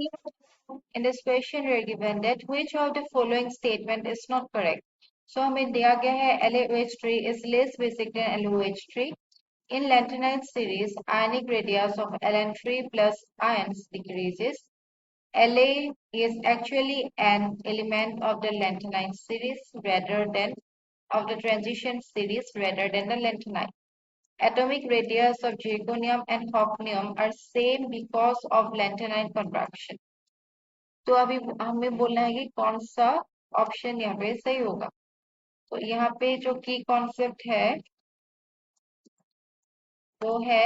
In this question, we are given that which of the following statement is not correct. So हमें दिया गया है LaOH3 is less basic than LOH3. In lanthanide series, ionic radius of Ln3 plus ions decreases. La is actually an element of the lanthanide series rather than of the transition series rather than the lanthanide. Atomic radius of zirconium and hafnium are same because of lanthanide contraction. तो अभी हमें बोलना है कि कौन सा option यहाँ पे सही होगा। तो यहाँ पे जो की कॉन्सेप्ट है वो है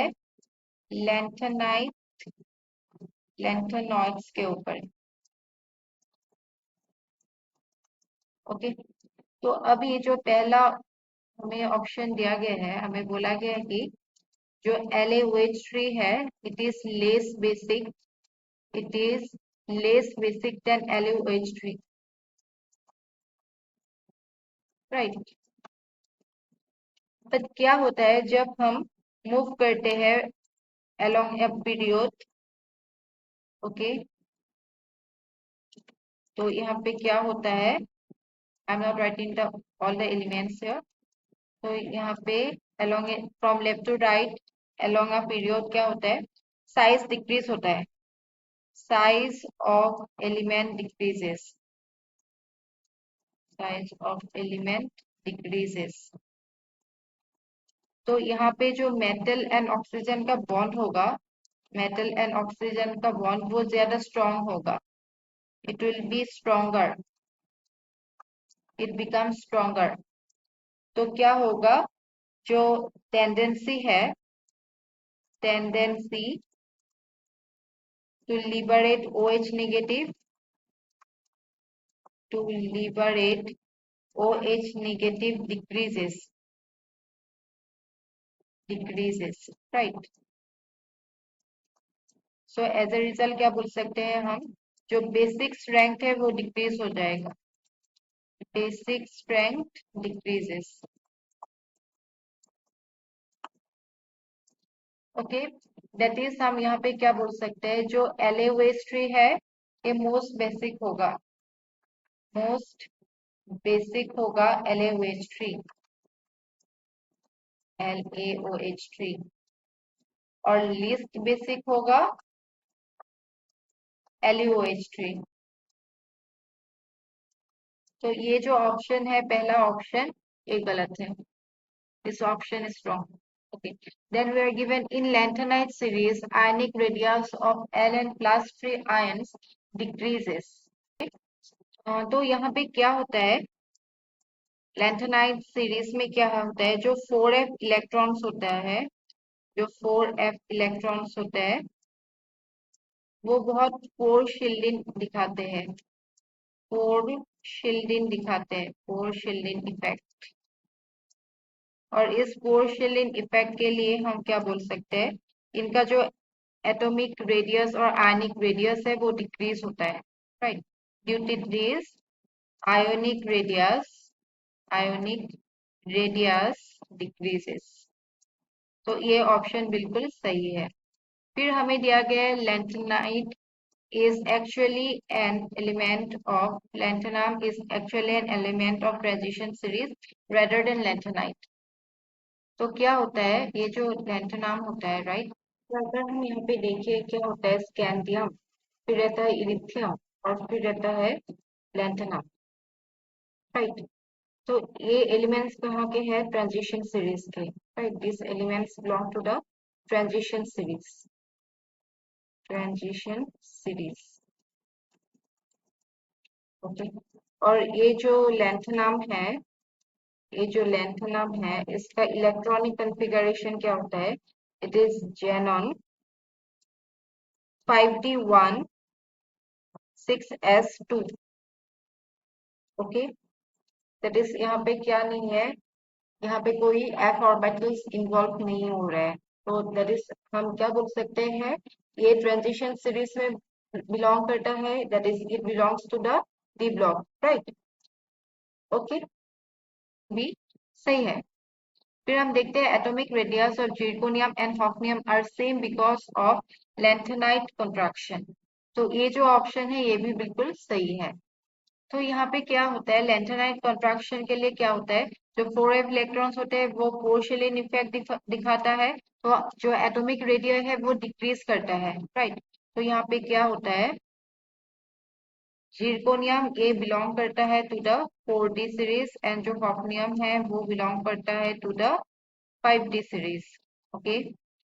लैंथेनॉइड्स के ऊपर। ओके, तो अभी जो पहला हमें ऑप्शन दिया गया है, हमें बोला गया है कि जो LaOH3 है it is less basic, it is less basic than LaOH3, right. But क्या होता है जब हम मूव करते हैं along a period, ओके, तो यहाँ पे क्या होता है, I am not writing the all the elements here. तो यहाँ पे along from left to right along a period क्या होता है, साइज डिक्रीज होता है, size of element decreases, size of element decreases. तो यहाँ पे जो मेटल एंड ऑक्सीजन का बॉन्ड होगा, मेटल एंड ऑक्सीजन का बॉन्ड वो ज्यादा स्ट्रॉन्ग होगा, it will be stronger, it become stronger. तो क्या होगा, जो टेंडेंसी है, tendency to liberate OH negative, to liberate OH negative decreases, decreases, right. So as a result क्या बोल सकते हैं हम, जो बेसिक स्ट्रेंथ है वो डिक्रीज हो जाएगा, basic strength decreases. Okay, that is हम यहाँ पे क्या बोल सकते हैं, जो LaOH3 है ये मोस्ट बेसिक होगा, मोस्ट बेसिक होगा LaOH3, LaOH3, और लीस्ट बेसिक होगा LuOH3। तो ये जो ऑप्शन है पहला ऑप्शन ये गलत है, this option is wrong. Okay, then we are given in lanthanide series ionic radius of Ln plus free ions decreases. तो यहाँ पे क्या होता है, लैंथेनाइड सीरीज में क्या होता है, जो 4f इलेक्ट्रॉन्स होता है, जो 4f इलेक्ट्रॉन्स होता है वो बहुत पोर शील्डिंग दिखाते हैं, पोर शील्डिंग दिखाते हैं, पोर शील्डिंग इफेक्ट। और इस पोर शील्डिंग इफेक्ट के लिए हम क्या बोल सकते हैं, इनका जो एटॉमिक रेडियस और आयनिक रेडियस है वो डिक्रीज होता है, right, due to this ionic radius, ionic radius decreases. तो ये ऑप्शन बिल्कुल सही है। फिर हमें दिया गया है lanthanide is actually an element of lanthanum is actually an element of transition series rather than lanthanide. तो क्या होता है, ये जो लैंथेनाम होता है, राइट, तो अगर हम यहाँ पे देखिए क्या होता है, स्कैंडियम, फिर रहता है इरिथियम, और फिर रहता है लैंथेनाम, राइट। तो ये एलिमेंट्स कहाँ के हैं, ट्रांजिशन सीरीज के, right, this elements belong to the transition series, transition series, okay. और ये जो लैंथेनाम है, ये जो लैंथेनाम है इसका इलेक्ट्रॉनिक कॉन्फ़िगरेशन क्या होता है, it is xenon 5d1 6s2, okay. That is यहाँ पे क्या नहीं है, यहाँ पे कोई f ऑर्बिटल्स इन्वॉल्व नहीं हो रहा है, तो दैट इज हम क्या बोल सकते हैं, ये ट्रांजिशन सीरीज में बिलोंग करता है, that is it belongs to the d block, right, okay, भी सही है। फिर हम देखते हैं atomic radius of zirconium and hafnium are same because of lanthanide contraction. तो ये जो ऑप्शन है ये भी बिल्कुल सही है। तो यहाँ पे क्या होता है, लैंथेनाइट कॉन्ट्रैक्शन के लिए क्या होता है, जो 4f इलेक्ट्रॉन्स होते हैं वो पोर्शियलिन इफेक्ट दिखाता है, तो जो एटॉमिक रेडियस है वो डिक्रीज करता है, राइट। तो यहाँ पे क्या होता है, जिरकोनियम ये बिलोंग करता है to the 4d series and जो हॉफनियम है वो बिलोंग करता है to the 5d series. Okay,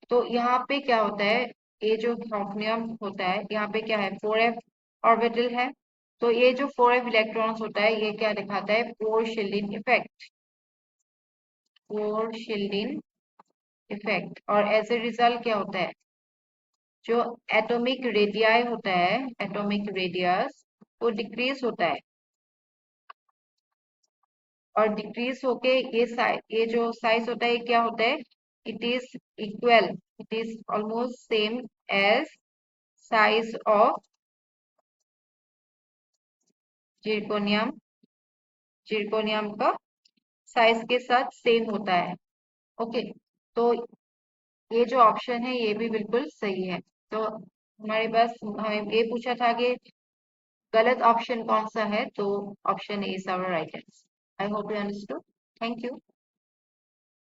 तो यहाँ पे क्या होता है, ये जो हॉफनियम होता है यहाँ पे क्या है, 4f ऑर्बिटल है, तो ये जो 4f इलेक्ट्रॉन्स होता है ये क्या दिखाता है, पोर्शियलिन इफेक्ट, पोर्शियलिन इफेक्ट। और एज ए रिजल्ट क्या होता है, जो एटॉमिक रेडियाई होता है, एटॉमिक रेडियस वो डिक्रीज होता है, और डिक्रीज होके ये जो साइज होता है ये क्या होता है, it is equal, it is almost same as size of zirconium, zirconium का साइज के साथ सेम होता है। ओके, तो ये जो ऑप्शन है ये भी बिल्कुल सही है। तो हमारे पास हमें ये पूछा था कि गलत ऑप्शन कौन सा है, तो option A is our right answer. I hope you understood. Thank you.